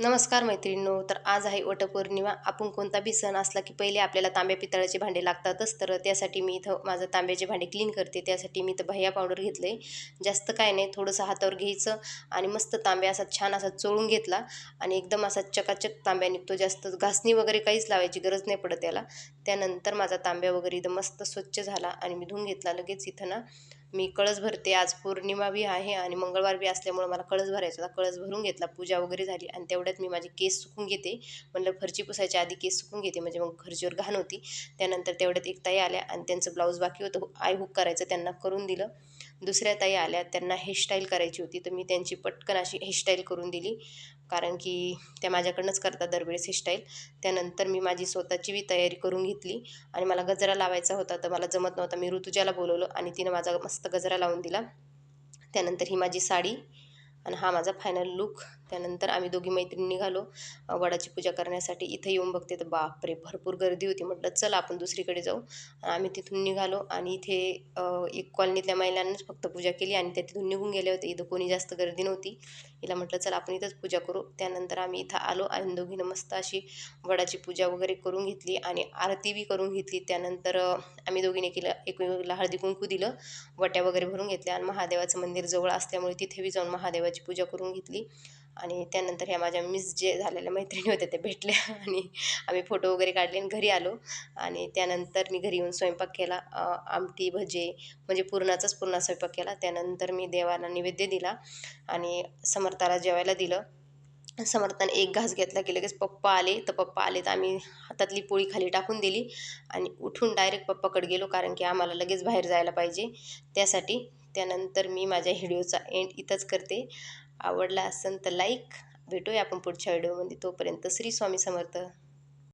नमस्कार मैत्रिणींनो. तर आज आहे वटपौर्णिमा. आपण कोणता बी सण असला की पहिले आपल्याला तांब्या पितळाचे भांडे लागतातच. तर त्यासाठी मी इथं माझं तांब्याचे भांडे क्लीन करते. त्यासाठी मी इथं भैया पावडर घेतले. जास्त काय नाही, थोडंसं हातावर घ्यायचं आणि मस्त तांब्या असा छान असा चोळून घेतला आणि एकदम असा चकाचक तांब्या निघतो. जास्त घासणी वगैरे काहीच लावायची गरज नाही पडत त्याला. त्यानंतर माझा तांब्या वगैरे एकदम मस्त स्वच्छ झाला आणि मी धुवून घेतला. लगेच इथं ना मी कळस भरते. आज पौर्णिमा बी आहे आणि मंगळवार बी असल्यामुळं मला कळस भरायचा होता. कळस भरून घेतला, पूजा वगैरे झाली आणि तेवढ्यात मी माझे केस सुकून घेते. म्हणलं फरची पुसायच्या आधी केस सुकून घेते, म्हणजे मग फरशीवर घाण होती. त्यानंतर तेवढ्यात एक ताई आल्या आणि त्यांचं ब्लाऊज बाकी होतं आय हुक करायचं, त्यांना करून दिलं. दुसऱ्या ताई आल्या, त्यांना हेअरस्टाईल करायची होती, तर मी त्यांची पटकन अशी हेअरस्टाईल करून दिली, कारण की त्या माझ्याकडनंच करतात दरवेळेस हेअरस्टाईल. त्यानंतर मी माझी स्वतःची बी तयारी करून घेतली आणि मला गजरा लावायचा होता, तर मला जमत नव्हता. मी ऋतुजाला बोलवलं आणि तिनं माझा मस्त गजरा लावून दिला. त्यानंतर ही माझी साडी आणि हा माझा फायनल लूक. त्यानंतर आम्ही दोघी मैत्रिणी निघालो वडाची पूजा करण्यासाठी. इथं येऊन बघते तर बापरे, भरपूर गर्दी होती. म्हटलं चल आपण दुसरीकडे जाऊ. आम्ही तिथून निघालो आणि इथे एक कॉलनीतल्या महिलांनीच फक्त पूजा केली आणि त्या तिथून निघून गेले होते. इथं कोणी जास्त गर्दी नव्हती. हिला म्हटलं चल आपण इथंच पूजा करू. त्यानंतर आम्ही इथं आलो आणि दोघीनं मस्त अशी वडाची पूजा वगैरे करून घेतली आणि आरती बी करून घेतली. त्यानंतर आम्ही दोघीने केलं, एकमेकाला हळदी कुंकू दिलं, वट्या वगैरे भरून घेतल्या आणि महादेवाचं मंदिर जवळ असल्यामुळे तिथे बी जाऊन महादेवाची पूजा करून घेतली. आणि त्यानंतर ह्या माझ्या मिस जे झालेल्या मैत्रिणी होत्या त्या भेटल्या आणि आम्ही फोटो वगैरे काढले आणि घरी आलो. आणि त्यानंतर मी घरी येऊन स्वयंपाक केला. आमटी भजे म्हणजे पूर्णाचा स्वयंपाक केला. त्यानंतर मी देवाला नैवेद्य दिला आणि समर्थाला जेवायला दिलं. समर्थाने एक घास घेतला की लगेच पप्पा आले. तर पप्पा आले तर आम्ही हातातली पोळी खाली टाकून दिली आणि उठून डायरेक्ट पप्पाकडे गेलो, कारण की आम्हाला लगेच बाहेर जायला पाहिजे त्यासाठी. त्यानंतर मी माझ्या व्हिडिओचा एंड इथंच करते. आवडला असेल तर लाईक. भेटूया आपण पुढच्या व्हिडिओमध्ये. तोपर्यंत श्री स्वामी समर्थ.